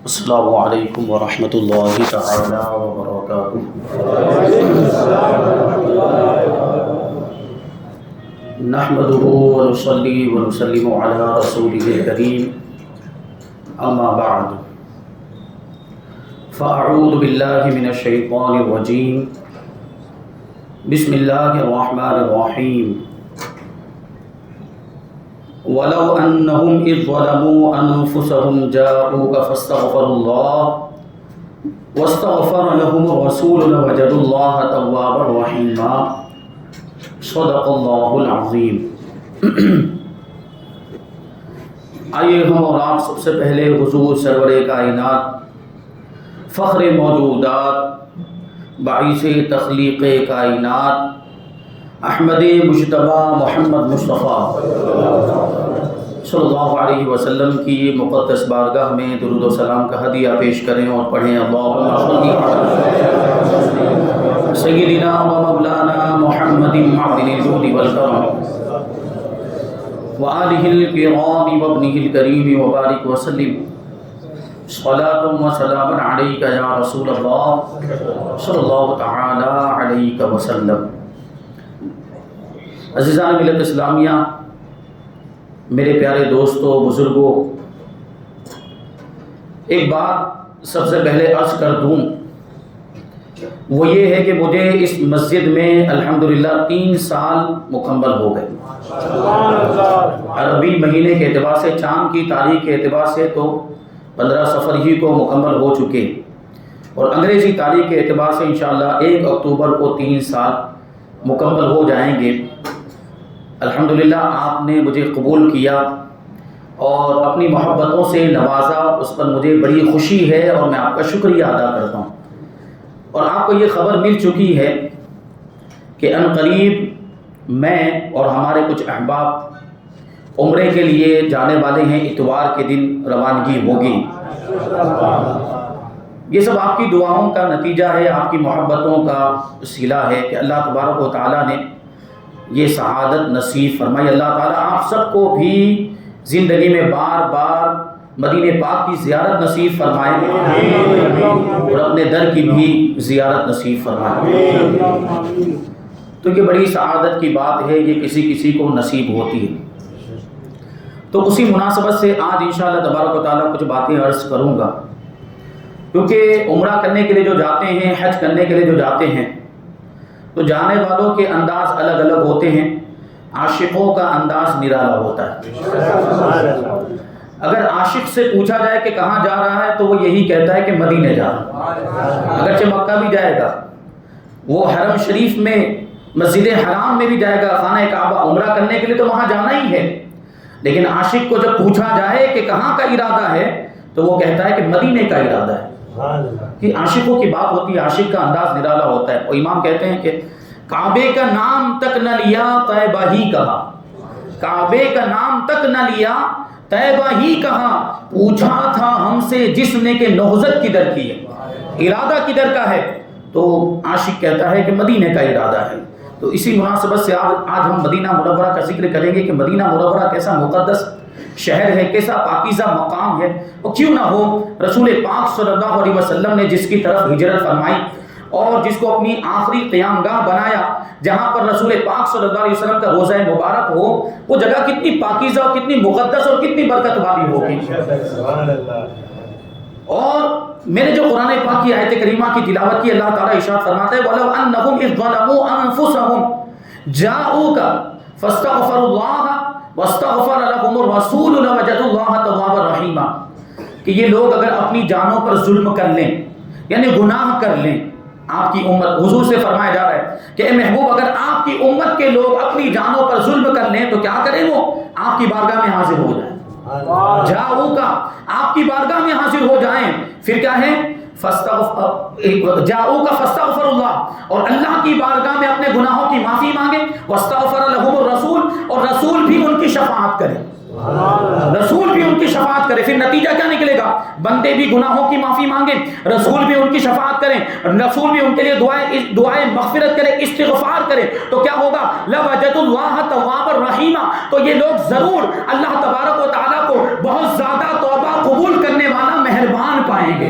السلام علیکم ورحمۃ اللہ تعالی وبرکاتہ۔ نحمده ونصلي ونسلم على رسوله الكريم اما بعد فاعوذ باللہ من الشیطان الرجیم بسم اللہ الرحمن الرحیم وَلَوْ أَنَّهُمْ إِذْ ظَلَمُوا أَنفُسَهُمْ جَاءُوكَ فَاسْتَغْفَرُوا اللَّهَ وَاسْتَغْفَرَ لَهُمُ الرَّسُولُ لَوَجَدُوا اللَّهَ تَوَّابًا رَحِيمًا۔ صدق اللہ العظیم۔ آئیے ہم اور آپ سب سے پہلے حضور سرور کائنات، فخر موجودات، باعث تخلیق کائنات، احمد مجتبی محمد مصطفیٰ صلی اللہ علیہ وسلم کی مقدس بارگاہ میں درود و سلام کا ہدیہ پیش کریں اور پڑھیں اللہم صلی علی سیدنا و مولانا محمد معدن الجود والکرم وآلہ الکرام وابنہ الکریم وبارک وسلم صلاۃ و سلام علیک یا رسول اللہ صلی اللہ تعالی علیہ وسلم۔ عزیزان ملت اسلامیہ، میرے پیارے دوستوں، بزرگوں، ایک بات سب سے پہلے عرض کر دوں، وہ یہ ہے کہ مجھے اس مسجد میں الحمدللہ 3 سال مکمل ہو گئے۔ عربی مہینے کے اعتبار سے، چاند کی تاریخ کے اعتبار سے تو 15 صفر ہی کو مکمل ہو چکے، اور انگریزی تاریخ کے اعتبار سے انشاءاللہ 1 اکتوبر کو 3 سال مکمل ہو جائیں گے۔ الحمدللہ آپ نے مجھے قبول کیا اور اپنی محبتوں سے نوازا، اس پر مجھے بڑی خوشی ہے اور میں آپ کا شکریہ ادا کرتا ہوں۔ اور آپ کو یہ خبر مل چکی ہے کہ عنقریب میں اور ہمارے کچھ احباب عمرے کے لیے جانے والے ہیں، اتوار کے دن روانگی ہوگی۔ یہ سب آپ کی دعاؤں کا نتیجہ ہے، آپ کی محبتوں کا صلہ ہے کہ اللہ تبارک و تعالیٰ نے یہ سعادت نصیب فرمائی۔ اللہ تعالیٰ آپ سب کو بھی زندگی میں بار بار مدینہ پاک کی زیارت نصیب فرمائے اور اپنے در کی بھی زیارت نصیب فرمائے۔ تو یہ بڑی سعادت کی بات ہے، یہ کسی کسی کو نصیب ہوتی ہے۔ تو اسی مناسبت سے آج انشاءاللہ تبارک و تعالیٰ کچھ باتیں عرض کروں گا، کیونکہ عمرہ کرنے کے لیے جو جاتے ہیں، حج کرنے کے لیے جو جاتے ہیں، تو جانے والوں کے انداز الگ الگ ہوتے ہیں، عاشقوں کا انداز نرالا ہوتا ہے۔ اگر عاشق سے پوچھا جائے کہ کہاں جا رہا ہے تو وہ یہی کہتا ہے کہ مدینے جا رہا ہے، اگرچہ مکہ بھی جائے گا، وہ حرم شریف میں، مسجد حرام میں بھی جائے گا، خانہ کعبہ عمرہ کرنے کے لیے تو وہاں جانا ہی ہے، لیکن عاشق کو جب پوچھا جائے کہ کہاں کا ارادہ ہے تو وہ کہتا ہے کہ مدینے کا ارادہ ہے۔ کہ عاشقوں کی بات ہوتی ہے، عاشق کا انداز نرالا ہوتا ہے۔ اور امام کہتے ہیں کہ کعبے کا نام تک نہ لیا طیبہ ہی کہا، کعبے کا نام تک نہ لیا طیبہ ہی کہا، پوچھا تھا ہم سے جس نے کہ نہضت کدھر کی ہے، ارادہ کدھر کا ہے، تو عاشق کہتا ہے کہ مدینے کا ارادہ ہے۔ تو اسی مناسبت سے آج ہم مدینہ منورہ کا ذکر کریں گے کہ مدینہ منورہ کیسا مقدس شہر ہے، کیسا پاکیزہ مقام ہے، اور کیوں نہ ہو رسول پاک صلی اللہ علیہ وسلم نے جس کی طرف ہجرت فرمائی اور جس کو اپنی آخری قیام گاہ بنایا، جہاں پر رسول پاک صلی اللہ علیہ وسلم کا روضہ مبارک ہو، وہ جگہ کتنی پاکیزہ اور کتنی مقدس اور کتنی برکت والی ہوگی۔ اور میں نے جو قرآن پاک کی آیت کریمہ کی تلاوت کی، اللہ تعالیٰ ارشاد فرماتا ہے وَلَوْ أَنَّهُمْ إِذْ ظَلَمُوا أَنفُسَهُمْ جَاءُوكَ فَاسْتَغْفَرُوا اللَّهَ وَاسْتَغْفَرَ لَهُمُ الرَّسُولُ لَوَجَدُوا اللَّهَ تَوَّابًا رَحِيمًا۔ کہ یہ لوگ اگر اپنی جانوں پر ظلم کر لیں، یعنی گناہ کر لیں، آپ کی امت، حضور سے فرمایا جا رہا ہے کہ اے محبوب اگر آپ کی امت کے لوگ اپنی جانوں پر ظلم کر لیں تو کیا کریں، وہ آپ کی بارگاہ میں حاضر ہو جائیں، جاؤکا آپ کی بارگاہ میں حاضر ہو جائیں، پھر کیا ہے جاؤکا فاستغفر اللہ، اور اللہ کی بارگاہ میں اپنے گناہوں کی معافی مانگے، واستغفر لهم الرسول، اور رسول بھی ان کی شفاعت کرے، رسول بھی ان کی شفاعت کرے۔ پھر نتیجہ کیا نکلے گا، بندے بھی گناہوں کی معافی مانگیں، رسول بھی ان کی شفاعت کریں، رسول بھی ان کے لیے دعائیں مغفرت کرے، استغفار کرے، تو کیا ہوگا لَوَجَدُوا اللَّهَ تَوَّابًا رَحِيمًا، تو یہ لوگ ضرور اللہ تبارک و تعالیٰ کو بہت زیادہ توبہ قبول کرنے والا مہربان پائیں پائیں گے.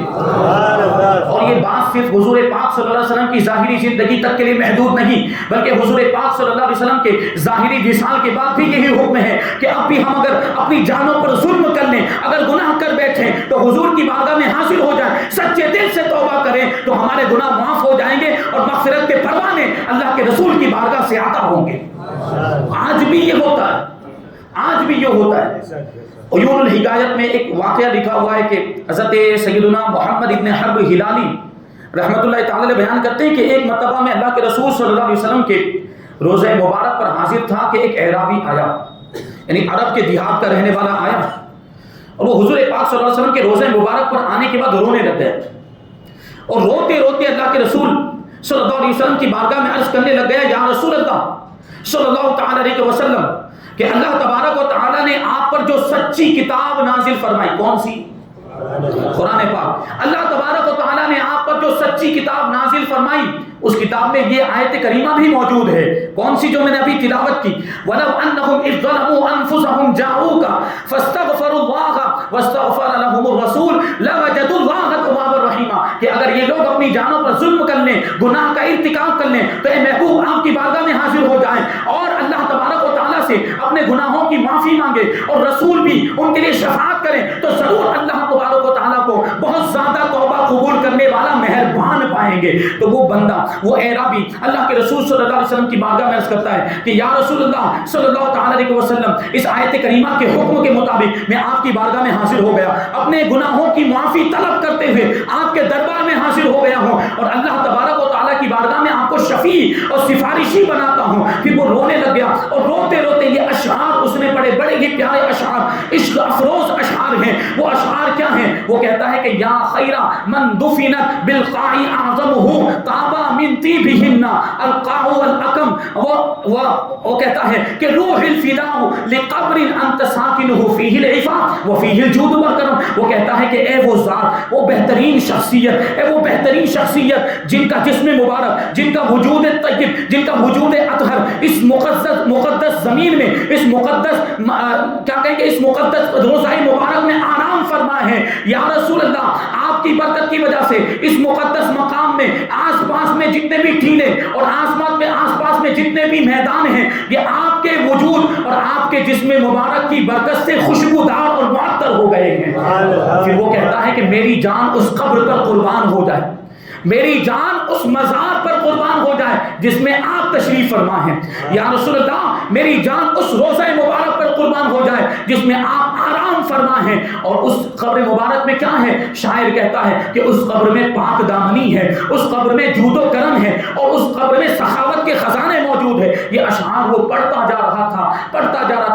اور یہ بات صرف حضور پاک صلی اللہ علیہ وسلم کی ظاہری زندگی تک کے لیے محدود نہیں، بلکہ حضور پاک صلی اللہ علیہ وسلم کے ظاہری وصال کے بعد بھی یہی حکم ہے کہ اب بھی ہم اگر اپنی جانوں پر ظلم کر لیں، اگر گناہ کر بیٹھیں تو حضور کی بارگاہ میں حاضر ہو جائیں، سچے دل سے توبہ کریں تو ہمارے گناہ معاف ہو جائیں گے اور مغفرت کے پروانے اللہ کے رسول کی بارگاہ سے عطا ہوں گے. آج بھی یہ ہوتا ہے، آج بھی یہ ہوتا ہے. عیون الہدایت میں ایک واقعہ لکھا ہوا ہے کہ حضرت سیدنا محمد ابن حرب ہلالی رحمۃ اللہ تعالی علیہ بیان کرتے ہیں کہ ایک مرتبہ میں اللہ کے رسول صلی اللہ علیہ وسلم کے روزہ مبارک پر حاضر تھا کہ ایک اعرابی آیا، یعنی عرب کے دیہات کا رہنے والا آیا، اور وہ حضور پاک صلی اللہ علیہ وسلم کے روزہ مبارک پر آنے کے بعد رونے لگ گئے، اور روتے روتے اللہ کے رسول صلی اللہ علیہ وسلم کی بارگاہ میں عرض کرنے لگ گیا، یا رسول اللہ صلی اللہ تعالی علیہ وسلم کہ اللہ تبارک و تعالی نے آپ پر جو سچی کتاب نازل فرمائی، کون سی؟ قرآن پاک. اللہ تبارک و تعالی نے آپ پر جو سچی کتاب نازل فرمائی، اس کتاب میں یہ آیت کریمہ بھی موجود ہے. کون سی؟ جو میں نے ابھی تلاوت کی، وَلَوْ أَنَّهُمْ إِذْ ظَلَمُوا أَنفُسَهُمْ جَاءُوكَ فَاسْتَغْفَرُوا اللَّهَ وَاسْتَغْفَرَ لَهُمُ الرَّسُولُ لَوَجَدُوا اللَّهَ تَوَّابًا رَحِيمًا. کہ اگر یہ لوگ اپنی جانوں پر ظلم کر لیں، گناہ کا ارتکاب کر لیں، تو اے محبوب آپ کی بارگاہ میں حاضر ہو جائیں اور اللہ تبارک و تعالیٰ سے اپنے گناہوں کی معافی مانگے، اور رسول بھی ان کے لیے شفاعت کریں، تو ضرور اللہ تبارک و تعالیٰ کو بہت زیادہ توبہ قبول کرنے والا مہربان پائیں گے. تو وہ بندہ، وہ اعرابی اللہ کے رسول صلی اللہ علیہ وسلم کی بارگاہ میں عرض کرتا ہے کہ یا رسول اللہ صلی اللہ تعالی علیہ وسلم، اس آیت کریمہ کے حکم کے مطابق میں آپ کی بارگاہ میں حاضر ہو گیا، اپنے گناہوں کی معافی طلب کرتے ہوئے آپ کے دربار میں حاضر ہو گیا ہوں، اور اللہ تبارک و تعالیٰ کی بارگاہ میں آپ کو شفیع اور سفارشی بناتا ہوں. پھر وہ رونے لگ گیا، اور روتے روتے یہ اشعار اس نے پڑھے، بڑے ہی پیارے اشعار، عشق افروز اشعار ہیں. وہ اشعار کیا ہیں؟ وہ کہتا ہے کہ یا خیر من دفنت بالقاع اعظمہ طابا من طیبہن القاع والاکم. وہ کہتا ہے کہ روح الفداء لقبر انت ساکنہ فیہ العفاف وفیہ الجود والکرم. وہ کہتا ہے کہ اے وہ ذات، وہ بہترین شخصیت، اے وہ بہترین شخصیت جن کا جسم مبارک، جن کا وجود طیب، جن کا وجود اطہر اس مقدس زمین میں، اس مقدس کیا کہیں گے، اس مقدس روضہ مبارک میں آرام فرما ہے. یا رسول اللہ آپ کی برکت کی وجہ سے اس مقدس مقام میں آس پاس میں جتنے بھی ٹیلے اور آس پاس میں جتنے بھی میدان ہیں، یہ آپ کے وجود اور آپ کے جسم مبارک کی برکت سے خوشبودار اور معطر ہو گئے ہیں. پھر وہ کہتا ہے کہ میری جان اس قبر پر قربان ہو جائے، میری جان اس مزار پر قربان ہو جائے جس میں آپ تشریف فرما ہیں. یا رسول اللہ میری جان اس روضہ مبارک پر قربان ہو جائے جس میں آپ آرام فرما ہیں. اور اس قبر مبارک میں کیا ہے؟ شاعر کہتا ہے کہ اس قبر میں پاک دامنی ہے، اس قبر میں جود و کرم ہے، اور اس قبر میں سخاوت کے خزانے موجود ہے. یہ اشعار وہ پڑھتا جا رہا تھا،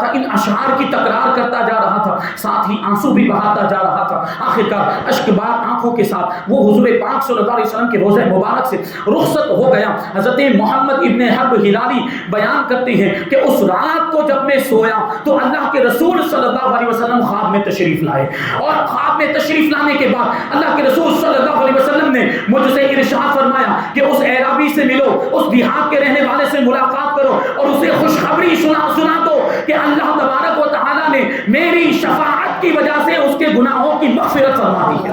ان اشعار کی تکرار کرتا جا رہا تھا، ساتھ ہی آنسو بھی بہاتا جا رہا تھا. آخرکار اشکبار آنکھوں کے ساتھ وہ حضور پاک صلی اللہ علیہ وسلم کے روزہ مبارک سے رخصت ہو گیا. حضرت محمد ابن حرب ہلالی بیان کرتے ہیں کہ اس رات کو جب میں سویا تو اللہ کے رسول صلی اللہ علیہ وسلم خواب میں تشریف لائے، اور خواب میں تشریف لانے کے بعد اللہ کے رسول صلی اللہ علیہ وسلم نے مجھ سے ارشاد فرمایا کہ اس اعرابی سے ملو، اس دیہات کے رہنے والے سے ملاقات کرو اور اسے خوشخبری سنا دو کہ اللہ تبارک و تعالی نے میری شفاعت کی وجہ سے اس کے گناہوں کی مغفرت فرما دی ہے،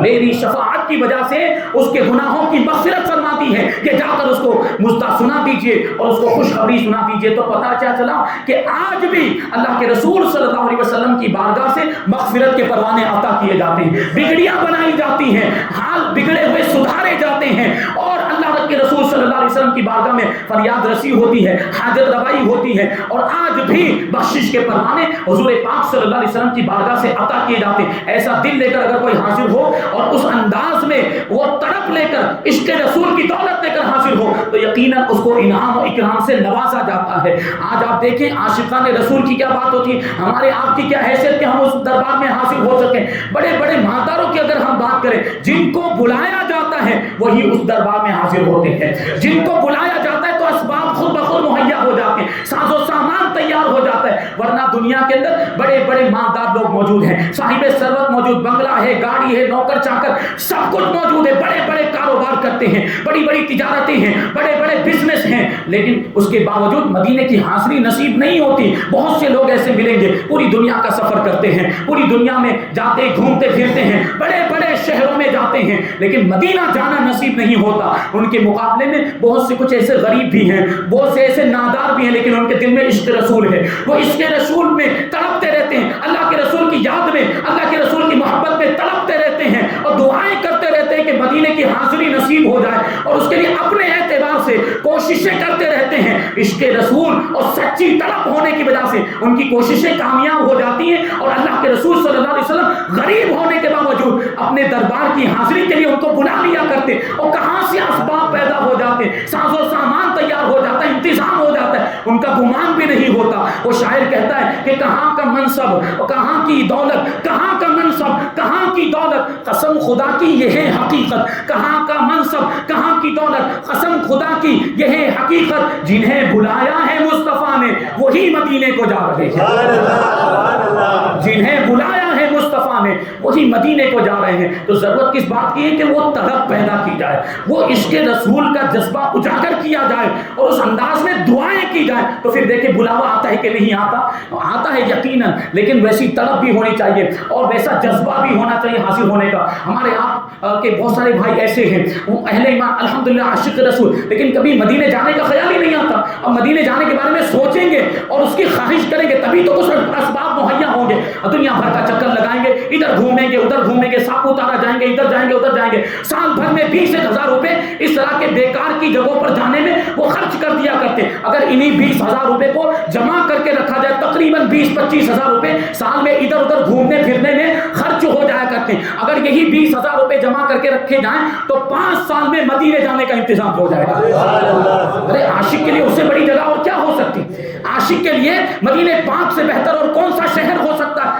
میری شفاعت کی وجہ سے اس کے گناہوں کی مغفرت فرماتی ہے کہ جا کر اس کو مجھتا سنا دیجئے اور اس کو خوشخبری سنا دیجئے. تو پتہ کیا چلا کہ آج بھی اللہ کے رسول صلی اللہ علیہ وسلم کی بارگاہ سے مغفرت کے پروانے عطا کیے جاتے ہیں، بگڑیاں بنائی جاتی ہیں، حال بگڑے ہوئے سدھارے جاتے ہیں، اور اللہ کے رسول صلی اللہ علیہ وسلم کی بارگاہ میں فریاد رسی ہوتی ہے، حاجت روائی ہوتی ہے، اور آج بھی بخشش کے پروانے حضور پاک صلی اللہ علیہ وسلم کی بارگاہ سے عطا کیے جاتے ہیں. ایسا دل لے کر اگر کوئی حاضر ہو اور اس انداز میں وہ تڑپ لے کر عشق رسول کی دولت لے کر حاضر ہو تو یقیناً اس کو انعام و اکرام سے نوازا جاتا ہے. آج آپ دیکھیں عاشقان رسول کی کیا بات ہوتی ہے، ہمارے آپ کی کیا حیثیت کہ ہم اس دربار میں حاضر ہو سکیں. بڑے بڑے مالداروں کی اگر ہم بات کریں، جن کو بلایا جاتا ہے وہی اس دربار میں حاضر ہوتے ہیں، جن کو بلایا جاتا ہے تو اسباب خود بخود مہیا ہو جاتے ہیں، ساز و سامان تیار ہو جاتا ہے. ورنہ دنیا کے اندر بڑے بڑے مالدار لوگ موجود ہیں، صاحب ثروت موجود، بنگلہ ہے، گاڑی ہے، نوکر چاکر سب کچھ موجود ہے، بڑے بڑے کاروبار کرتے ہیں، بڑی بڑی تجارتیں ہیں، بڑے بڑے بزنس ہیں، لیکن اس کے باوجود مدینے کی حاضری نصیب نہیں ہوتی. بہت سے لوگ ایسے ملیں گے، پوری دنیا کا سفر کرتے ہیں، پوری دنیا میں جاتے گھومتے پھرتے ہیں، بڑے بڑے شہروں میں جاتے ہیں، لیکن مدینہ جانا نصیب نہیں ہوتا. ان کے مقابلے میں بہت سے کچھ ایسے غریب بھی ہیں، بہت سے ایسے نادار بھی ہیں، لیکن ان کے دل میں عشق رسول ہے، وہ عشق رسول میں تڑپتے رہتے ہیں، اللہ کے رسول کی یاد میں، اللہ کے رسول کی محبت میں تڑپتے رہتے ہیں اور دعائیں کرتے رہتے ہیں کہ مدینے کی حاضری نصیب ہو جائے، اور اس کے لیے اپنے اعتبار سے کوششیں کرتے رہتے ہیں. عشق رسول اور سچی طلب ہونے کی وجہ سے ان کی کوششیں کامیاب ہو جاتی ہیں، اور اللہ کے رسول صلی اللہ علیہ وسلم غریب ہونے کے باوجود اپنے دربار کی حاضری کے لیے ان کو بلا لیا کرتے. اور کہاں سے اسباب پیدا ہو جاتے، ساز و سامان تیار ہو جاتا ہے، انتظام ہو جاتا ہے، ان کا گمان بھی نہیں ہوتا. وہ شاعر کہتا ہے کہ کہاں کا منصب، کہاں کی دولت، کہاں کا منصب، کہاں کی دولت، قسم خدا کی یہ ہے حقیقت. کہاں کا منصب، کہاں کی دولت، قسم خدا کی یہ ہے حقیقت. جنہیں بلایا ہے مصطفیٰ نے وہی مدینے کو جا رہے ہیں، جنہیں بلایا ہے مصطفیٰ نے وہی مدینے کو جا رہے ہیں. تو ضرورت کس بات کی ہے کہ وہ طلب پیدا کی جائے، وہ عشق رسول کا جذبہ اجاگر کیا جائے اور اس انداز میں دعائیں کی جائیں. تو پھر دیکھیں بلاوا آتا ہے کہ نہیں آتا، آتا ہے یقیناً، لیکن ویسی طلب بھی ہونی چاہیے اور ویسا جذبہ بھی ہونا چاہیے حاصل ہونے کا. ہمارے آپ کے بہت سارے بھائی ایسے ہیں، وہ اہل ایمان الحمدللہ عاشق رسول، لیکن کبھی مدینے جانے کا خیال ہی نہیں آتا. اور مدینے جانے کے بارے میں سوچیں گے اور اس کی خواہش کریں گے تبھی تو کچھ اسباب مہیا ہوں گے. دنیا بھر کا چکر لگائیں گے، ادھر گھومیں گے ادھر گھومیں گے، ساپوتارا جائیں گے، ادھر جائیں گے ادھر جائیں گے، سال بھر میں 20,000 روپے اس طرح کے بیکار کی جگہوں پر جانے میں وہ خرچ کر دیا کرتے. اگر انہی 20,000 روپے کو جمع کر کے رکھا جائے تقریباً 20-25,000 روپے سال میں ادھر ادھر گھومنے پھرنے میں خرچ ہو جایا کرتے ہیں. اگر یہی 20,000 روپے جمع کر کے رکھے جائیں تو 5 سال میں مدینے جانے کا انتظام ہو جائے گا. ارے عاشق کے لیے اس سے بڑی جگہ اور کیا ہو سکتی؟ عاشق کے لیے مدینے پاک سے بہتر اور کون سا شہر ہو سکتا ہے؟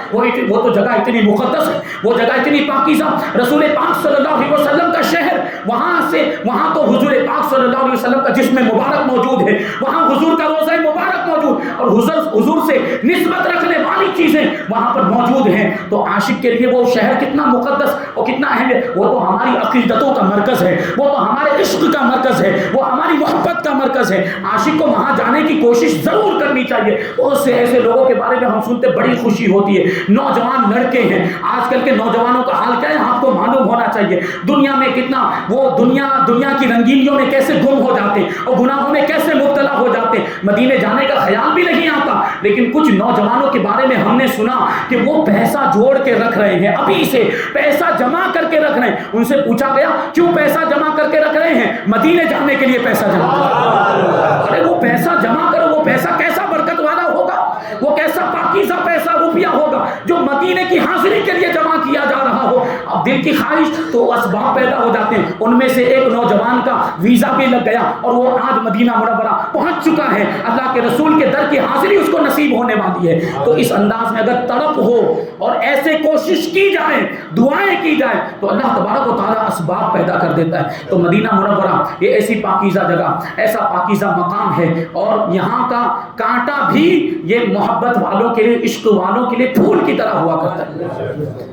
وہ تو جگہ اتنی مقدس ہے، وہ جگہ اتنی پاکیزہ، رسول پاک صلی اللہ علیہ وسلم کا شہر. وہاں تو حضور پاک صلی اللہ علیہ وسلم کا جسم مبارک موجود ہے، وہاں حضور کا روضہ مبارک موجود، اور حضور سے نسبت رکھنے والی چیزیں وہاں پر موجود ہیں. تو عاشق کے لیے وہ شہر کتنا مقدس اور کتنا اہم ہے. وہ تو ہماری عقیدتوں کا مرکز ہے، وہ تو ہمارے عشق کا مرکز ہے، وہ ہماری محبت کا مرکز ہے. عاشق کو وہاں جانے کی کوشش ضرور کرنی چاہیے. بہت سے ایسے لوگوں کے بارے میں ہم سنتے بڑی خوشی ہوتی ہے، نوجوان لڑکے ہیں. آج کل کے نوجوانوں کا حال کیا ہے آپ کو معلوم ہونا چاہیے. دنیا میں کتنا وہ دنیا کی رنگینیوں میں کیسے گم ہو جاتے اور گناہوں میں کیسے مبتلا ہو جاتے. مدینے جانے کا خیال بھی نہیں آتا. لیکن کچھ نوجوانوں کے بارے میں ہم نے سنا کہ وہ پیسہ جوڑ کے رکھ رہے ہیں، ابھی سے پیسہ جمع کر کے رکھ رہے ہیں. ان سے پوچھا گیا کیوں پیسہ جمع کر کے رکھ رہے ہیں؟ مدینے جانے کے لیے پیسہ جمع کرو. ارے وہ پیسہ جمع کرو، وہ پیسہ کیسا برکت والا ہوگا، وہ کیسا پاکیزہ پیسہ روپیہ ہوگا جو مدینے کی حاضری کے لیے جمع کیا جا رہا ہو. اب دل کی خواہش تو اسباب پیدا ہو جاتے ہیں. ان میں سے ایک نوجوان کا ویزا بھی لگ گیا اور وہ آج مدینہ منورہ پہنچ چکا ہے. اللہ کے رسول کے در کی حاضری اس کو نصیب ہونے والی ہے. تو اس انداز میں اگر تڑپ ہو اور ایسے کوشش کی جائے، دعائیں کی جائے، تو اللہ تبارک و تعالیٰ اسباب پیدا کر دیتا ہے. تو مدینہ منورہ یہ ایسی پاکیزہ جگہ، ایسا پاکیزہ مقام ہے، اور یہاں کا کانٹا بھی یہ محبت والوں کے لیے، عشق والوں کے لیے پھول کی طرح ہوا کرتا ہے.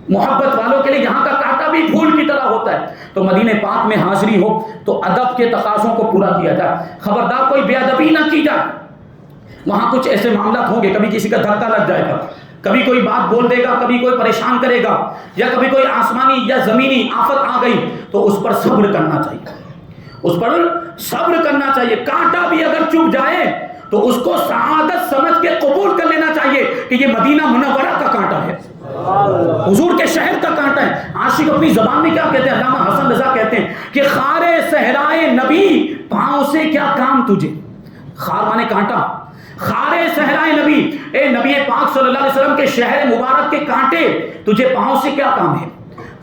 محبت والوں کے لیے یہاں کا کانٹا بھی پھول کی طرح ہوتا ہے. تو مدینہ پاک میں حاضری ہو تو ادب کے تقاضوں کو پورا کیا جائے. خبردار کوئی بے ادبی نہ کی جائے. وہاں کچھ ایسے معاملات ہوں گے، کبھی کسی کا دھکا لگ جائے گا، کبھی کوئی بات بول دے گا، کبھی کوئی پریشان کرے گا، یا کبھی کوئی آسمانی یا زمینی آفت آ گئی، تو اس پر صبر کرنا چاہیے، اس پر صبر کرنا چاہیے. کانٹا بھی اگر چبھ جائے تو اس کو سعادت سمجھ کے قبول کر لینا چاہیے کہ یہ مدینہ منورہ کا کانٹا ہے، حضور کے شہر کا کانٹا ہے. عاشق اپنی زبان میں کیا کہتے ہیں؟ علامہ حسن رضا کہتے ہیں کہ خارے صحرائے نبی پاؤں سے کیا کام تجھے. خار مانے کانٹا، خارے صحرائے نبی، اے نبی پاک صلی اللہ علیہ وسلم کے شہر مبارک کے کانٹے، تجھے پاؤں سے کیا کام ہے.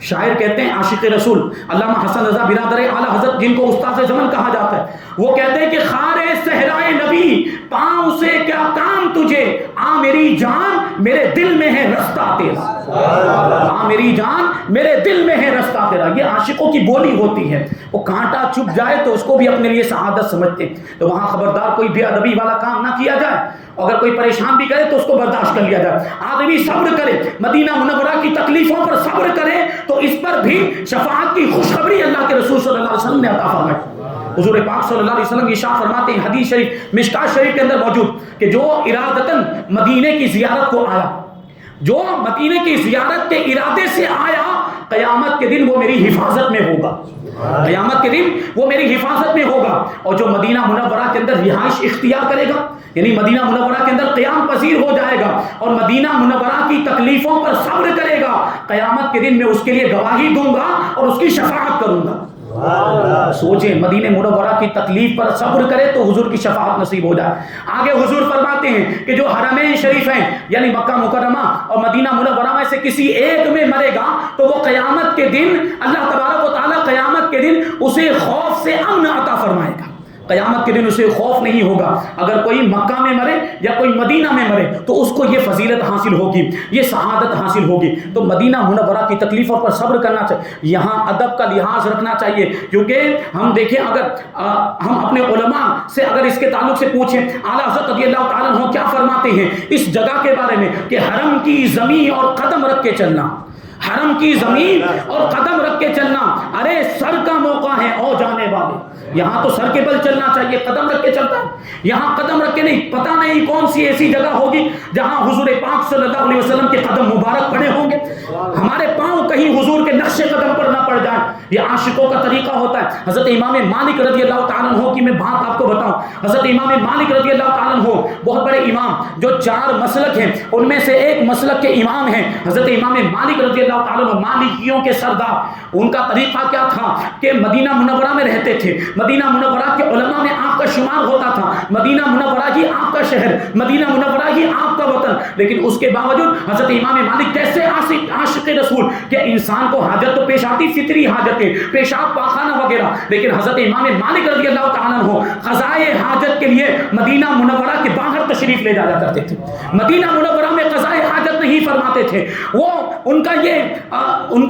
شاعر کہتے ہیں عاشق رسول علامہ حسن رضا برادر اعلیٰ حضرت، جن کو استاد زمن کہا جاتا ہے، وہ کہتے ہیں کہ خارے صحرائے نبی پاؤں سے کیا کام تجھے، آ میری جان میرے دل میں ہے رستہ تیرا. آ میری جان میرے دل میں ہے رستہ تیرا. یہ عاشقوں کی بولی ہوتی ہے. وہ کانٹا چپ جائے تو اس کو بھی اپنے لیے سعادت سمجھتے. تو وہاں خبردار کوئی بے ادبی والا کام نہ کیا جائے. اگر کوئی پریشان بھی کرے تو اس کو برداشت کر لیا جائے. آدمی صبر کرے, مدینہ منورہ کی تکلیفوں پر صبر کرے تو اس پر بھی شفاعت کی خوشخبری اللہ کے رسول صلی اللہ علیہ وسلم نے عطا فرمائی. حضور پاک صلی اللہ علیہ وسلم ارشاد فرماتے ہیں, حدیث شریف مشکات شریف کے اندر موجود, کہ جو ارادتاً مدینے کی زیارت کو آیا, جو مدینے کی زیارت کے ارادے سے آیا, قیامت کے دن وہ میری حفاظت میں ہوگا. قیامت کے دن وہ میری حفاظت میں ہوگا. اور جو مدینہ منورہ کے اندر رہائش اختیار کرے گا, یعنی مدینہ منورہ کے اندر قیام پذیر ہو جائے گا اور مدینہ منورہ کی تکلیفوں پر صبر کرے گا, قیامت کے دن میں اس کے لیے گواہی دوں گا اور اس کی شفاعت کروں گا. سوچیں, مدینہ منورہ کی تکلیف پر صبر کرے تو حضور کی شفاعت نصیب ہو جائے. آگے حضور فرماتے ہیں کہ جو حرمین شریف ہیں یعنی مکہ مکرمہ اور مدینہ منورہ میں سے کسی ایک میں مرے گا تو وہ قیامت کے دن اللہ تبارک و تعالیٰ قیامت کے دن اسے خوف سے امن عطا فرمائے گا. قیامت کے دن اسے خوف نہیں ہوگا. اگر کوئی مکہ میں مرے یا کوئی مدینہ میں مرے تو اس کو یہ فضیلت حاصل ہوگی, یہ سعادت حاصل ہوگی. تو مدینہ منورہ کی تکلیفوں پر صبر کرنا چاہیے. یہاں ادب کا لحاظ رکھنا چاہیے, کیونکہ ہم دیکھیں اگر ہم اپنے علماء سے اگر اس کے تعلق سے پوچھیں, اعلیٰ حضرت رضی اللہ تعالیٰ عنہ کیا فرماتے ہیں اس جگہ کے بارے میں, کہ حرم کی زمین اور قدم رکھ کے چلنا, حرم کی زمین اور قدم رکھ کے چلنا. ارے سر کا موقع ہے او جانے والے, یہاں تو سر کے بل چلنا چاہیے, قدم رکھ کے چلتا ہے. یہاں قدم رکھ کے نہیں, پتہ نہیں کون سی ایسی جگہ ہوگی جہاں حضور پاک صلی اللہ علیہ وسلم کے قدم مبارک پڑے ہوں گے. ہمارے پاؤں کہیں حضور کے نقش قدم پر نہ پڑ جائیں. یہ عاشقوں کا طریقہ ہوتا ہے. حضرت امام مالک رضی اللہ تعالیٰ عنہ کی میں بات آپ کو بتاؤں. حضرت امام مالک رضی اللہ تعالیٰ عنہ بہت بڑے امام, جو 4 مسلک ہیں ان میں سے ایک مسلک کے امام ہیں حضرت امام مالک رضی اللہ تعالیٰ عنہ, مالکیوں کے سردار. ان کا طریقہ کیا تھا کہ مدینہ منورہ میں رہتے تھے, مدینہ منورہ کے علماء میں آپ کا شمار ہوتا تھا, مدینہ منورہ ہی آپ کا شہر, مدینہ منورہ ہی آپ کا وطن. لیکن اس کے باوجود حضرت امام مالک کیسے عاشق رسول کہ انسان کو حاجت تو پیش آتی, فطری حاجتیں, پیشاب پاخانہ وغیرہ, لیکن حضرت امام مالک رضی اللہ تعالیٰ عنہ قضائے حاجت کے لیے مدینہ منورہ کے باہر تشریف لے جایا کرتے تھے. مدینہ منورہ میں قضائے حاجت نہیں فرماتے تھے. وہ ان کا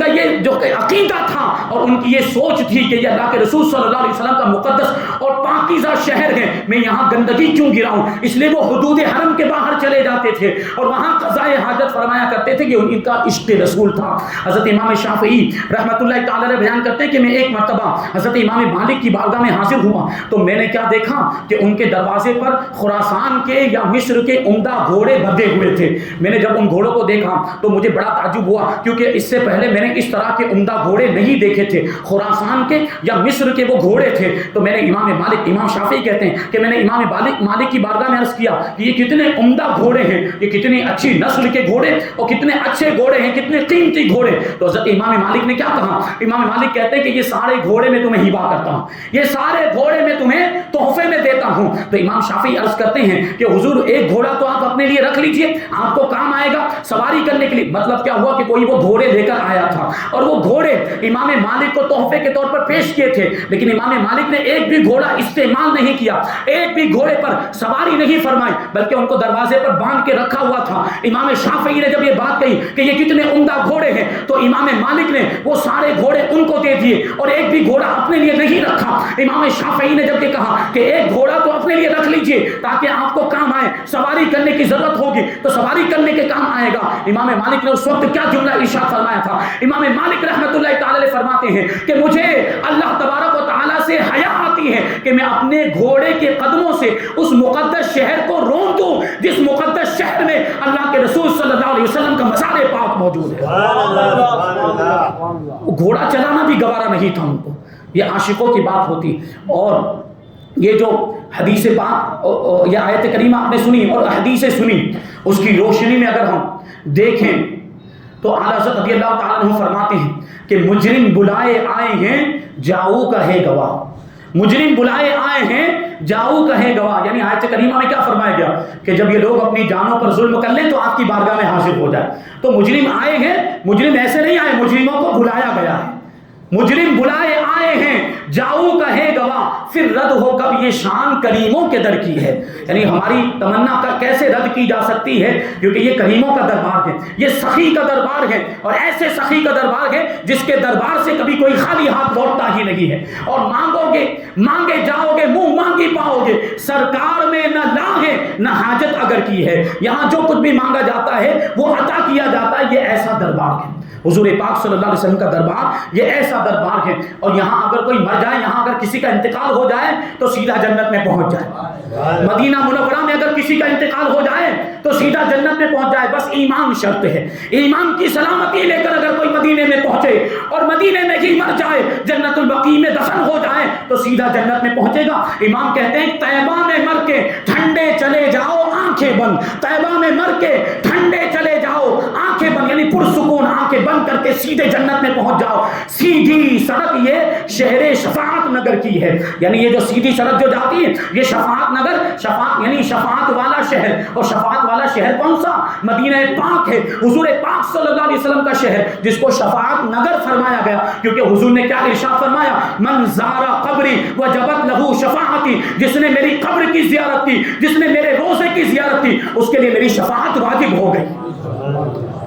یہ جو عقیدہ تھا اور ان کی یہ سوچ تھی کہ یہ اللہ کے رسول صلی اللہ علیہ وسلم کا مقدس اور پاکیزہ شہر ہے, میں یہاں گندگی کیوں گراؤں. اس لیے وہ حدود حرم کے باہر چلے جاتے تھے اور وہاں قضائے حاجت فرمایا کرتے تھے کہ ان کا عشق رسول تھا. حضرت امام شافعی رحمۃ اللہ تعالی علیہ بیان کرتے ہیں کہ میں ایک مرتبہ حضرت امام مالک کی بارگاہ میں حاضر ہوا تو میں نے کیا دیکھا کہ ان کے دروازے پر خراسان کے یا مصر کے عمدہ گھوڑے بندھے ہوئے تھے. میں نے جب ان گھوڑوں کو دیکھا تو مجھے بڑا تعجب ہوا, کیونکہ اس سے پہلے میں نے اس طرح کے عمدہ گھوڑے نہیں دیکھے تھے. خراسان کے یا مصر کے وہ گھوڑے تھے. تو میں نے امام شافعی کہتے ہیں کہ میں نے امام مالک کی بارگاہ میں عرض کیا کہ یہ کتنے عمدہ گھوڑے ہیں, یہ کتنی اچھی نسل کے گھوڑے اور کتنے اچھے گھوڑے ہیں, کتنے قیمتی گھوڑے. تو حضرت امام مالک نے کیا کہا, امام مالک کہتے ہیں کہ یہ سارے گھوڑے میں تمہیں ہبہ کرتا ہوں, یہ سارے گھوڑے میں تمہیں تحفے میں دیتا ہوں. تو امام شافعی عرض کرتے ہیں کہ حضور ایک گھوڑا تو آپ اپنے لیے رکھ لیجئے, آپ کو کام آئے گا سواری کرنے کے لیے. مطلب کیا ہوا کہ کوئی وہ گھوڑے لے کر آیا تھا اور وہ گھوڑے امام مالک کو تحفے کے طور پر پیش کیے تھے, لیکن امام مالک نے ایک بھی گھوڑا استعمال نہیں کیا, ایک بھی گھوڑے پر سواری نہیں فرمائی, بلکہ ان کو دروازے پر باندھ کے رکھا ہوا تھا. امام شافعی نے جب یہ بات کہی کہ یہ کتنے عمدہ گھوڑے ہیں تو امام مالک نے وہ سارے گھوڑے ان کو دے دیے اور ایک بھی گھوڑا اپنے لیے نہیں رکھا. امام شافعی نے جب یہ کہا کہ ایک گھوڑا تو اپنے لیے رکھ لیجئے تاکہ آپ کو کام آئے, سواری کرنے کی ضرورت ہوگی تو سواری کرنے کے کام آئے گا. امام مالک نے اس وقت کیا جملہ ارشاد فرمایا تھا, امام مالک رحمۃ اللہ تعالی علیہ فرماتے ہیں کہ مجھے اللہ تبارک و تعالی سے حیا آتی ہے کہ میں اپنے گھوڑے کے قدموں سے اس مقدس شہر کو رون دوں جس مقدس شہر میں اللہ کے رسول صلی اللہ علیہ وسلم کا مزار پاک موجود ہے. گھوڑا چلانا بھی گوارا نہیں تھا ان کو. یہ عاشقوں کی بات ہوتی. اور یہ جو حدیث پاک یا آیت کریمہ آپ نے سنی اور حدیثیں سنی, اس کی روشنی میں اگر ہم دیکھیں تو اعلیٰ حضرت رضی اللہ تعالیٰ عنہ فرماتے ہیں کہ مجرم بلائے آئے ہیں جاؤ کا ہے گواہ. مجرم بلائے آئے ہیں جاؤ کا ہے گواہ. یعنی آیت کریمہ میں کیا فرمایا گیا کہ جب یہ لوگ اپنی جانوں پر ظلم کر لیں تو آپ کی بارگاہ میں حاضر ہو جائے. تو مجرم آئے ہیں, مجرم ایسے نہیں آئے, مجرموں کو بلایا گیا ہے. مجرم بلائے آئے آئے ہیں جاؤ کہے گواہ، پھر رد ہو کب یہ شان کریموں کے در کی ہے. یعنی ہماری تمنا کا کیسے رد کی جا سکتی ہے؟ کیونکہ یہ کریموں کا دربار ہے، یہ سخی کا دربار ہے، اور ایسے سخی کا دربار ہے جس کے دربار سے کبھی کوئی خالی ہاتھ لوٹتا ہی نہیں ہے. اور مانگو گے مانگے جاؤ گے، منہ مانگی پاؤ گے. سرکار میں نہ لا ہے نہ حاجت اگر کی ہے، یہاں جو کچھ بھی مانگا جاتا ہے وہ عطا کیا جاتا ہے. یہ ایسا دربار ہے حضور پاک صلی اللہ علیہ وسلم کا دربار، یہ ایسا دربار ہے. اور یہاں اگر کوئی مر جائے، یہاں اگر کسی کا انتقال ہو جائے تو سیدھا جنت میں پہنچ جائے. مدینہ منورہ میں اگر کسی کا انتقال ہو جائے تو سیدھا جنت میں پہنچ جائے. بس ایمان شرط ہے. ایمان کی سلامتی لے کر اگر کوئی مدینے میں پہنچے اور مدینے میں ہی مر جائے، جنت البقیع میں دفن ہو جائے تو سیدھا جنت میں پہنچے گا. امام کہتے ہیں طیبہ میں مر کے ٹھنڈے چلے جاؤ آنکھیں بند، طیبہ میں مر کے ٹھنڈے چلے جاؤ آنکھیں بند، یعنی پرسکون آنکھیں بند کر کے سیدھے جنت میں پہنچ جاؤ. سیدھی سڑک یہ شہر شفاعت نگر کی ہے. یعنی یہ جو سیدھی سڑک جو جاتی ہے یہ شفاعت نگر، شفاعت یعنی شفاعت والا شہر. اور شفاعت والا شہر کون سا؟ مدینہ پاک ہے، حضور پاک صلی اللہ علیہ وسلم کا شہر، جس کو شفاعت نگر فرمایا گیا. کیونکہ حضور نے کیا ارشاد فرمایا؟ من زارا قبری وجبت لہو شفاعتی، جس نے میری قبر کی زیارت کی، جس نے میرے روزے کی زیارت کی، اس کے لیے میری شفاعت واجب ہو گئی.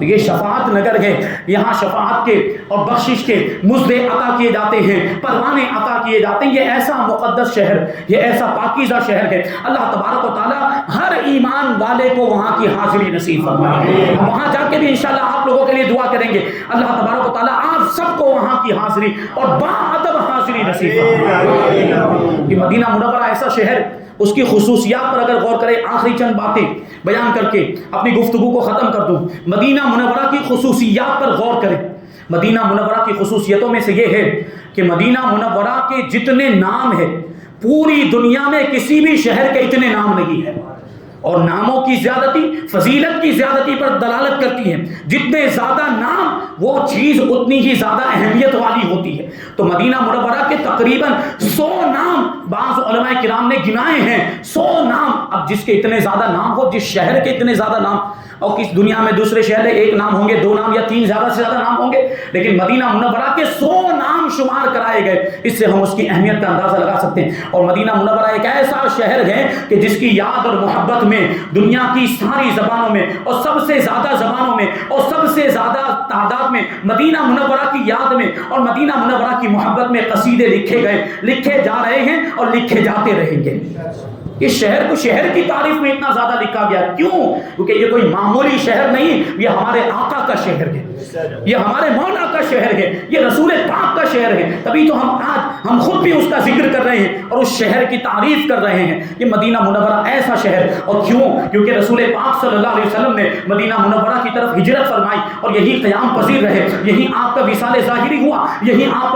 یہ شفاعت نگر ہے. یہاں شفاعت کے اور بخشش کے مزدے عطا کیے جاتے ہیں، پروانے عطا کیے جاتے ہیں. یہ ایسا مقدس شہر، یہ ایسا پاکیزہ شہر ہے. اللہ تبارک و تعالی ہر ایمان والے کو وہاں کی حاضری نصیب فرمائے. وہاں جا کے بھی انشاءاللہ آپ لوگوں کے لیے دعا کریں گے. اللہ تبارک و تعالی آپ سب کو وہاں کی حاضری اور باادب حاضری نصیب فرمائے. کہ مدینہ منورہ ایسا شہر، اس کی خصوصیات پر اگر غور کریں، آخری چند باتیں بیان کر کے اپنی گفتگو کو ختم کر دوں. مدینہ منورہ کی خصوصیات پر غور کریں. مدینہ منورہ کی خصوصیتوں میں سے یہ ہے کہ مدینہ منورہ کے جتنے نام ہیں پوری دنیا میں کسی بھی شہر کے اتنے نام نہیں ہیں. اور ناموں کی زیادتی فضیلت کی زیادتی پر دلالت کرتی ہے. جتنے زیادہ نام وہ چیز اتنی ہی زیادہ اہمیت والی ہوتی ہے. تو مدینہ منورہ کے تقریباً 100 نام بعض علماء کرام نے گنائے ہیں. 100 نام. اب جس کے اتنے زیادہ نام ہو، جس شہر کے اتنے زیادہ نام، اور کس دنیا میں دوسرے شہر ایک نام ہوں گے، 2 نام یا 3 زیادہ سے زیادہ نام ہوں گے، لیکن مدینہ منورہ کے 100 نام شمار کرائے گئے. اس سے ہم اس کی اہمیت کا اندازہ لگا سکتے ہیں. اور مدینہ منورہ ایک ایسا شہر ہے کہ جس کی یاد اور محبت میں دنیا کی ساری زبانوں میں اور سب سے زیادہ زبانوں میں اور سب سے زیادہ تعداد میں مدینہ منورہ کی یاد میں اور مدینہ منورہ کی محبت میں قصیدے لکھے گئے، لکھے جا رہے ہیں اور لکھے جاتے رہیں گے. اس شہر کو شہر کی تعریف میں اتنا زیادہ لکھا گیا. کیوں؟ کیونکہ یہ کوئی معمولی شہر نہیں، یہ ہمارے آقا کا شہر ہے، یہ ہمارے مولا کا شہر ہے، یہ رسول پاک کا شہر ہے. تبھی تو ہم خود بھی اس کا ذکر کر رہے ہیں اور اس شہر کی تعریف کر رہے ہیں. یہ مدینہ منورہ ایسا شہر. اور کیوں؟ کیونکہ رسول پاک صلی اللہ علیہ وسلم نے مدینہ منورہ کی طرف ہجرت فرمائی اور یہی قیام پذیر رہے. یہی آپ کا وصال ظاہری ہوا، یہی آپ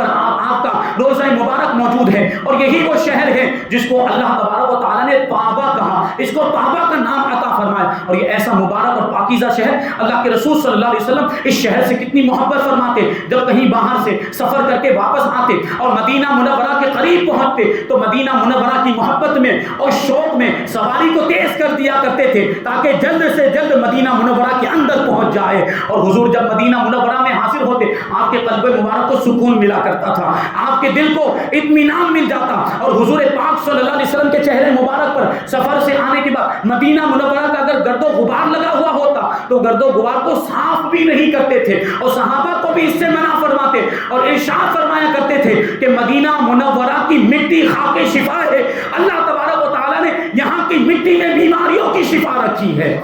کا روزہ مبارک موجود ہے. اور یہی وہ شہر ہے جس کو اللہ تبارک و تعالیٰ نے طابہ کہا، اس کو طابہ کا نام عطا فرمایا. اور یہ ایسا مبارک اور پاکیزہ شہر، اللہ کے رسول صلی اللہ علیہ وسلم اس شہر سے کتنی محبت فرماتے. جب کہیں باہر سے سفر کر کے واپس آتے اور مدینہ منورہ کے قریب پہنچتے تو مدینہ منورہ کی محبت میں اور شوق میں سواری کو تیز کر دیا کرتے تھے تاکہ جلد سے جلد مدینہ منورہ کے اندر پہنچ جائے. اور حضور جب مدینہ منورہ میں حاصل ہوتے، آپ کے قلب مبارک کو سکون ملا کرتا تھا، آپ کے دل کو اطمینان مل جاتا. اور حضور پاک صلی اللہ علیہ وسلم کے چہرے مبارک پر سفر سے آنے کے بعد مدینہ منورہ کا اگر گرد و غبار لگا ہوا ہوتا تو گرد و غبار کو صاف بھی نہیں کرتے تھے اور صحابہ کو بھی اس سے منع فرماتے اور ارشاد فرمایا کرتے تھے کہ مدینہ منورہ کی مٹی خاک شفا ہے. اللہ تبارک و تعالیٰ نے یہاں کی مٹی میں بیماریوں کی شفا رکھی ہے.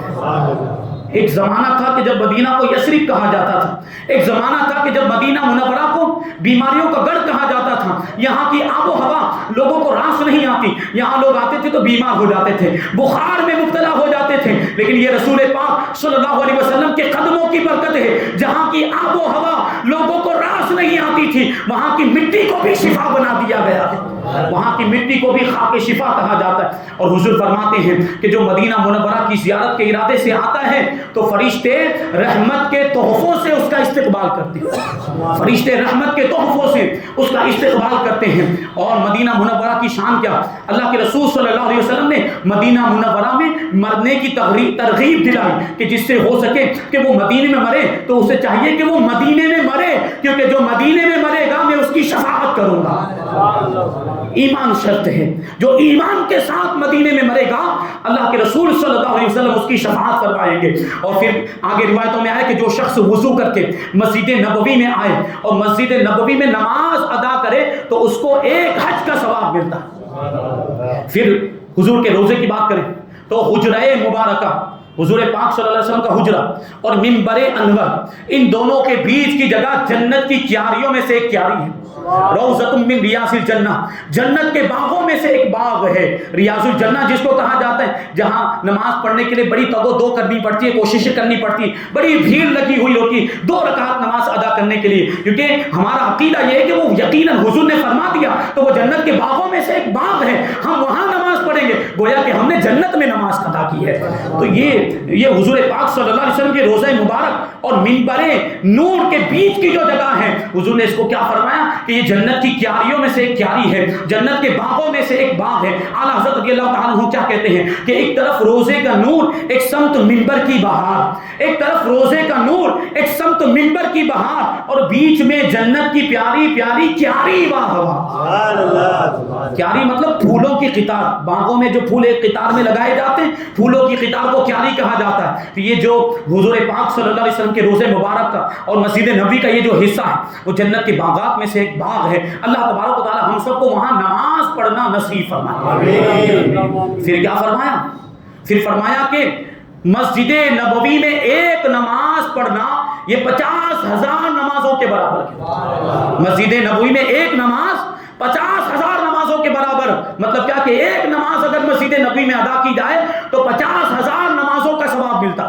ایک زمانہ تھا کہ جب مدینہ کو یثرب کہا جاتا تھا، ایک زمانہ تھا کہ جب مدینہ منورہ کو بیماریوں کا گڑھ کہا جاتا تھا. یہاں کی آب و ہوا لوگوں کو راس نہیں آتی، یہاں لوگ آتے تھے تو بیمار ہو جاتے تھے، بخار میں مبتلا ہو جاتے تھے. لیکن یہ رسول پاک صلی اللہ علیہ وسلم کے قدموں کی برکت ہے. جہاں کی آب و ہوا لوگوں کو راس نہیں آتی تھی، وہاں کی مٹی کو بھی شفا بنا دیا گیا ہے، وہاں کی مٹی کو بھی خاک شفا کہا جاتا ہے. اور حضور فرماتے ہیں کہ جو مدینہ منورہ کی زیارت کے ارادے سے آتا ہے تو فرشتے رحمت کے تحفوں سے اس کا استقبال کرتے ہیں، فرشتے رحمت کے تحفوں سے اس کا استقبال کرتے ہیں. اور مدینہ منورہ کی شان کیا؟ اللہ کے رسول صلی اللہ علیہ وسلم نے مدینہ منورہ میں مرنے کی ترغیب دلائی کہ جس سے ہو سکے کہ وہ مدینے میں مرے تو اسے چاہیے کہ وہ مدینے میں مرے، کیونکہ جو مدینے میں مرے گا میں اس کی شفاعت شفاعت کروں گا۔ ایمان شرط ہے، جو ایمان کے ساتھ مدینے میں مرے گا اللہ کے رسول صلی اللہ علیہ وسلم اس کی شفاعت فرمائیں گے۔ اور پھر آگے روایتوں میں آئے کہ جو شخص وضو کر کے مسجد نبوی میں آئے اور مسجد نبوی میں نماز ادا کرے تو اس کو ایک حج کا ثواب ملتا ہے۔ پھر حضور کے روزے کی بات کریں تو حجرہ مبارکہ، حضور پاک صلی اللہ علیہ وسلم کا حجرہ اور منبر انور، ان دونوں کے بیچ کی جگہ جنت کی کیاریوں میں سے ایک کیاری ہے، روضۃ من ریاض الجنہ، جنت کے باغوں میں سے ایک باغ ہے ریاض الجنہ جس کو کہا جاتا ہے، جہاں نماز پڑھنے کے لیے بڑی تگ و دو کرنی پڑتی ہے، کوششیں کرنی پڑتی ہے، بڑی بھیڑ لگی ہوئی ہوتی ہے 2 رکعت نماز ادا کرنے کے لیے، کیونکہ ہمارا عقیدہ یہ ہے کہ وہ یقیناً حضور نے فرما دیا تو وہ جنت کے باغوں میں سے ایک باغ ہے، ہم وہاں نماز پڑھیں گے گویا کہ ہم نے جنت میں نماز ادا کی ہے۔ تو یہ حضور پاک صلی اللہ علیہ وسلم کے روضہ مبارک اور منبر نور کے بیچ کی جو جگہ ہے، حضور نے اس کو کیا فرمایا کہ یہ جنت کی کیاریوں میں سے ایک کیاری ہے، جنت کے باغوں میں سے ایک باغ ہے۔ اعلیٰ حضرت رضی اللہ تعالیٰ عنہ کیا کہتے ہیں کہ ایک طرف روزے کا نور، ایک سمت منبر کی بہار، ایک طرف روزے کا نور، ایک سمت منبر کی بہار، اور بیچ میں جنت کی پیاری پیاری کیاری واہ ہوا۔ کیاری مطلب پھولوں کی قطار، باغوں میں جو پھول ایک قطار میں لگائے جاتے ہیں، پھولوں کی قطار کو کیاری کہا جاتا ہے۔ تو یہ جو حضور پاک صلی اللہ علیہ وسلم کے روزے مبارک کا اور مسجد نبوی کا یہ جو حصہ ہے وہ جنت کے باغات میں سے ایک باغ ہے۔ اللہ تبارک و تعالی ہم سب کو وہاں نماز پڑھنا نصیب فرمائے۔ پھر کیا فرمایا؟ پھر فرمایا کہ مسجد نبوی میں ایک نماز پڑھنا یہ 50,000 نمازوں کے برابر ہے۔ مسجد نبوی میں ایک نماز 50,000 نمازوں کے برابر، مطلب کیا کہ ایک نماز اگر مسجد نبوی میں ادا کی جائے تو 50,000 نمازوں کا ثواب ملتا۔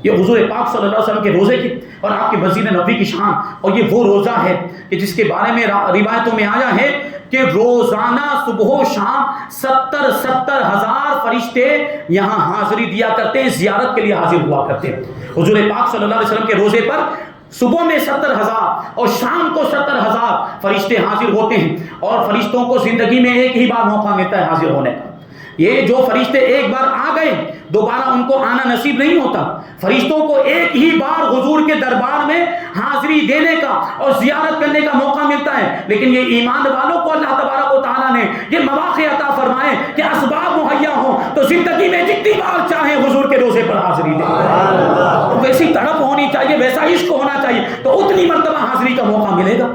یہ حضور پاک صلی اللہ علیہ وسلم کے روزے کی اور آپ کی مسجد نبوی کی شان، اور یہ وہ روزہ ہے کہ جس کے بارے میں روایتوں میں آیا ہے کہ روزانہ صبح و شام 70 ہزار فرشتے یہاں حاضری دیا کرتے ہیں، زیارت کے لیے حاضر ہوا کرتے ہیں۔ حضور پاک صلی اللہ علیہ وسلم کے روزے پر صبح میں 70,000 اور شام کو 70,000 فرشتے حاضر ہوتے ہیں، اور فرشتوں کو زندگی میں ایک ہی بار موقع ملتا ہے حاضر ہونے کا۔ یہ جو فرشتے ایک بار آ گئے دوبارہ ان کو آنا نصیب نہیں ہوتا، فرشتوں کو ایک ہی بار حضور کے دربار میں حاضری دینے کا اور زیارت کرنے کا موقع ملتا ہے، لیکن یہ ایمان والوں کو اللہ تبارک و تعالیٰ نے یہ مواقع عطا فرمائے کہ اسباب مہیا ہوں تو زندگی میں جتنی بار چاہیں حضور کے روزے پر حاضری دیں، ویسی تڑپ ہونی چاہیے، ویسا عشق ہونا چاہیے تو اتنی مرتبہ حاضری کا موقع ملے گا۔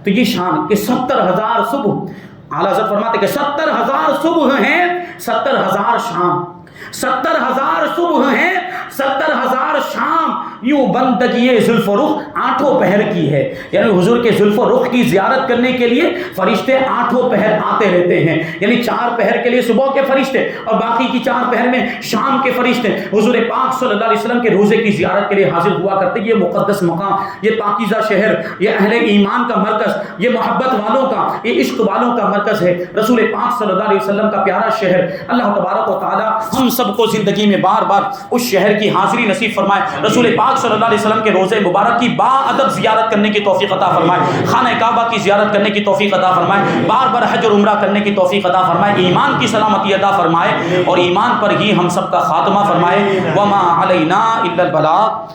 تو یہ شان کہ 70,000 صبح، اعلیٰ حضرت فرماتے کہ 70,000 صبح ہیں، 70,000 شام، 70,000 صبح ہیں، 70,000 شام، یوں بندگی زلف و رخ 8 پہر کی ہے، یعنی حضور کے زلف و رخ کی زیارت کرنے کے لیے فرشتے 8 پہر آتے رہتے ہیں، یعنی 4 پہر کے لیے صبح کے فرشتے اور باقی کی 4 پہر میں شام کے فرشتے حضور پاک صلی اللہ علیہ وسلم کے روزے کی زیارت کے لیے حاضر ہوا کرتے۔ یہ مقدس مقام، یہ پاکیزہ شہر، یہ اہل ایمان کا مرکز، یہ محبت والوں کا، یہ عشق والوں کا مرکز ہے، رسول پاک صلی اللہ علیہ وسلم کا پیارا شہر۔ اللہ تبارک و تعالی ہم سب کو زندگی میں بار بار اس شہر کی حاضری نصیب فرمائے، رسول پاک صلی اللہ علیہ وسلم کے روزے مبارک کی با ادب زیارت کرنے کی توفیق عطا فرمائے، خانہ کعبہ کی زیارت کرنے کی توفیق عطا فرمائے، بار بار حج اور عمرہ کرنے کی توفیق عطا فرمائے، ایمان کی سلامتی عطا فرمائے، اور ایمان پر ہی ہم سب کا خاتمہ فرمائے۔ وما علینا الا البلاغ۔